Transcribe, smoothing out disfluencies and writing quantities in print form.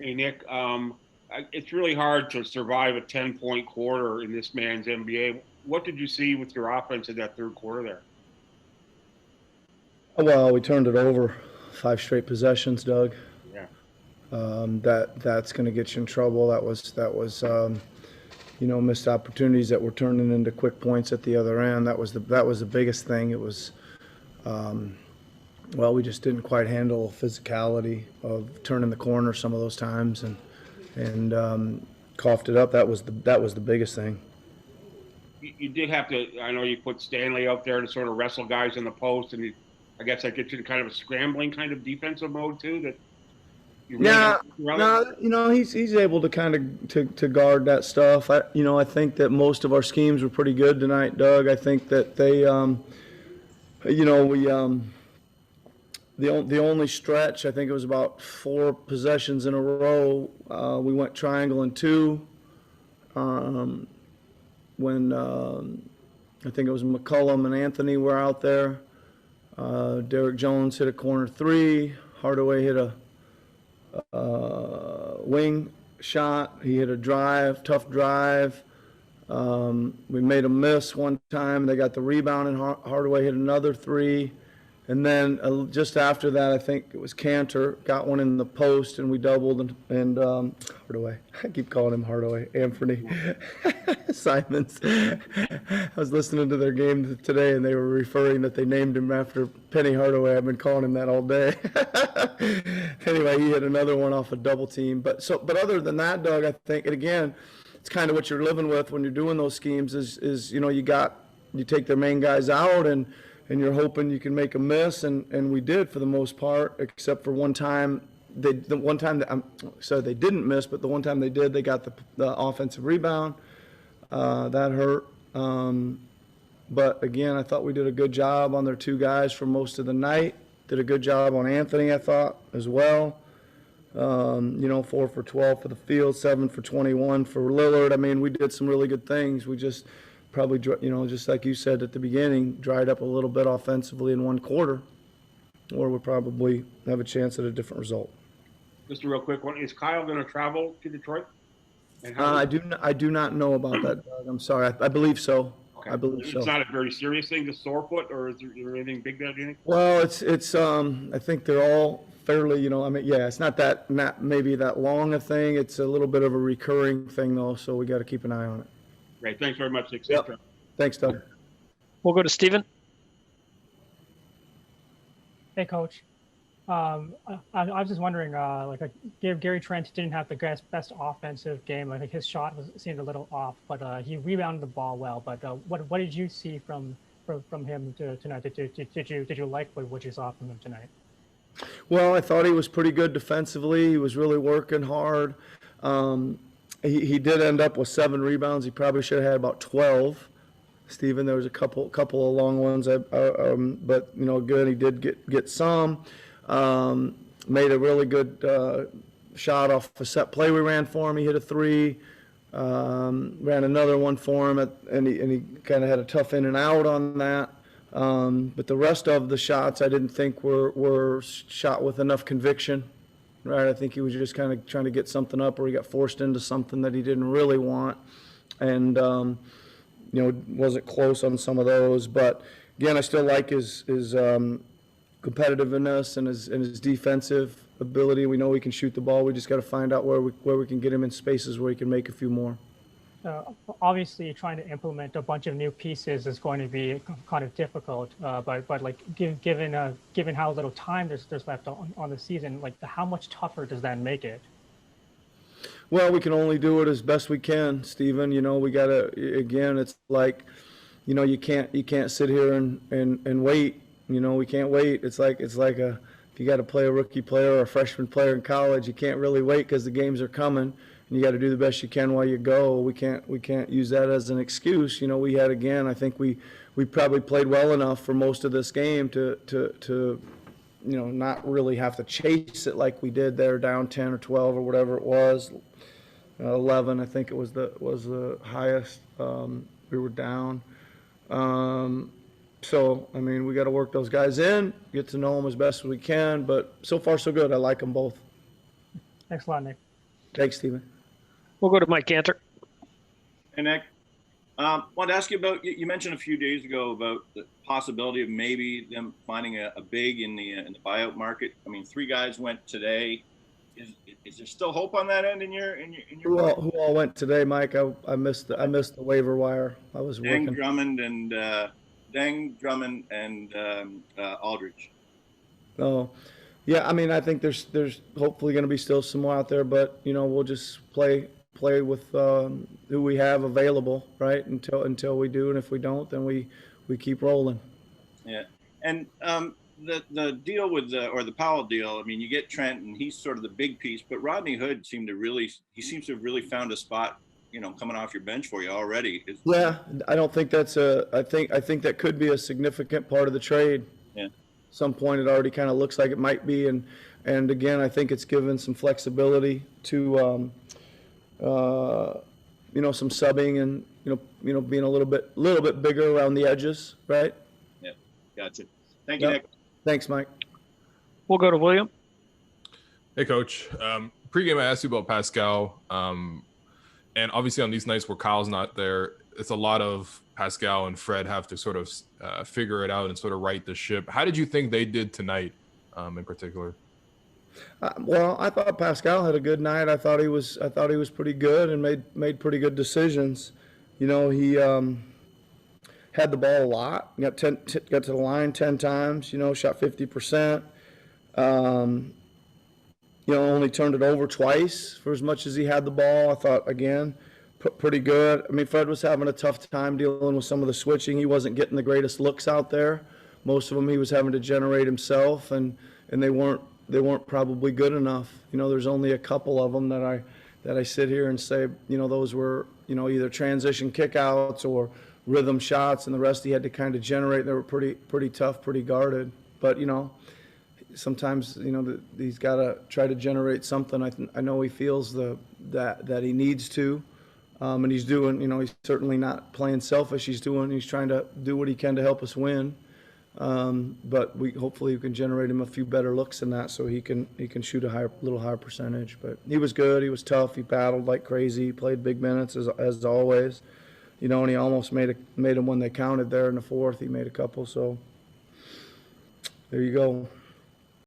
Hey, Nick, it's really hard to survive a 10-point quarter in this man's NBA. What did you see with your offense in that third quarter there? Well, we turned it over 5 straight possessions, Doug. Yeah. That's going to get you in trouble. That was missed opportunities that were turning into quick points at the other end. That was the biggest thing. It was well, we just didn't quite handle the physicality of turning the corner some of those times and coughed it up. That was the biggest thing. You did have to, I know you put Stanley out there to sort of wrestle guys in the post, and I guess that gets you to kind of a scrambling kind of defensive mode too, that you really got Yeah, to around it. no, he's able to kind of to guard that stuff. I think that most of our schemes were pretty good tonight, Doug. I think that they, we the only stretch, I think it was about 4 possessions in a row. We went triangle and two when I think it was McCullum and Anthony were out there. Derek Jones hit a corner three. Hardaway hit a wing shot. He hit a drive, tough drive. We made a miss one time. They got the rebound, and Hardaway hit another three. And then just after that, I think it was Cantor got one in the post, and we doubled. And Hardaway, I keep calling him Hardaway, Anthony Simons. I was listening to their game today, and they were referring that they named him after Penny Hardaway. I've been calling him that all day. Anyway, he hit another one off a double team. But other than that, Doug, I think, and again, it's kind of what you're living with when you're doing those schemes. Is you take their main guys out and you're hoping you can make a miss, and we did for the most part, except for one time. They didn't miss, but the one time they did, they got the offensive rebound. That hurt. But again, I thought we did a good job on their 2 guys for most of the night. Did a good job on Anthony, I thought, as well. 4 for 12 for the field, 7 for 21 for Lillard. I mean, we did some really good things. We just probably, just like you said at the beginning, dried up a little bit offensively in one quarter, or we'll probably have a chance at a different result. Just a real quick one: is Kyle going to travel to Detroit? And I do not know about that, Doug. I'm sorry. I believe so. Okay. I believe so. It's not a very serious thing, just sore foot, or is there anything big there? Do you think? Well, it's I think they're all fairly, yeah, it's not maybe that long a thing. It's a little bit of a recurring thing though, so we got to keep an eye on it. Great. Thanks very much, Nick. Yep. Thanks, Doug. We'll go to Steven. Hey, Coach. I was just wondering, Gary Trent didn't have the best offensive game. Like his shot seemed a little off, but he rebounded the ball well. But what did you see from him tonight? Did you like what you saw from him tonight? Well, I thought he was pretty good defensively. He was really working hard. He did end up with 7 rebounds. He probably should have had about 12. Stephen, there was a couple of long ones, but good. He did get some. Made a really good shot off a set play we ran for him. He hit a 3. Ran another one for him, and he kind of had a tough in and out on that. But the rest of the shots I didn't think were shot with enough conviction. Right, I think he was just kind of trying to get something up, or he got forced into something that he didn't really want, and wasn't close on some of those. But again, I still like his competitiveness and his defensive ability. We know he can shoot the ball. We just got to find out where we can get him in spaces where he can make a few more. Obviously, trying to implement a bunch of new pieces is going to be kind of difficult. But like given how little time there's left on the season, like how much tougher does that make it? Well, we can only do it as best we can, Stephen. We gotta, again, it's like, you can't sit here and wait. We can't wait. It's like if you got to play a rookie player or a freshman player in college, you can't really wait because the games are coming. You got to do the best you can while you go. We can't use that as an excuse. We had, again, I think we probably played well enough for most of this game to not really have to chase it like we did there, down 10 or 12 or whatever it was. 11, I think it was the highest we were down. So I mean, we got to work those guys in, get to know them as best as we can. But so far so good. I like them both. Thanks a lot, Nick. Thanks, Stephen. We'll go to Mike Cantor. Hey, Nick. Wanted to ask you about, you mentioned a few days ago about the possibility of maybe them finding a big in the buyout market. I mean, 3 guys went today. Is there still hope on that end in your Who all went today, Mike? I missed the waiver wire. I was Deng, working. Drummond, and Aldridge. Oh, yeah. I mean, I think there's hopefully going to be still some more out there, but we'll just play with who we have available, right? Until we do, and if we don't, then we keep rolling. Yeah, and the deal with the Powell deal. I mean, you get Trent, and he's sort of the big piece, but Rodney Hood seems to have really found a spot, coming off your bench for you already. Yeah, I don't think that's I think that could be a significant part of the trade. Yeah. Some point it already kind of looks like it might be, and again, I think it's given some flexibility to some subbing and being a little bit bigger around the edges, right? Yeah, gotcha. Thank you, Nick. Thanks, Mike. We'll go to William. Hey, Coach. Pre-game, I asked you about Pascal, and obviously on these nights where Kyle's not there, it's a lot of Pascal and Fred have to sort of figure it out and sort of right the ship. How did you think they did tonight, in particular? Well, I thought Pascal had a good night. I thought he was pretty good and made pretty good decisions. He had the ball a lot. Got to the line 10 times. Shot 50%. Only turned it over twice for as much as he had the ball. I thought again, pretty good. I mean, Fred was having a tough time dealing with some of the switching. He wasn't getting the greatest looks out there. Most of them he was having to generate himself, and they weren't probably good enough. There's only a couple of them that I sit here and say, those were, either transition kickouts or rhythm shots, and the rest he had to kind of generate. They were pretty tough, pretty guarded. But, sometimes, he's got to try to generate something. I know he feels that he needs to, and he's doing, he's certainly not playing selfish. He's trying to do what he can to help us win. But hopefully we can generate him a few better looks than that, so he can shoot a little higher percentage. But he was good. He was tough. He battled like crazy. He played big minutes as always. And he almost made them when they counted there in the fourth. He made a couple. So there you go.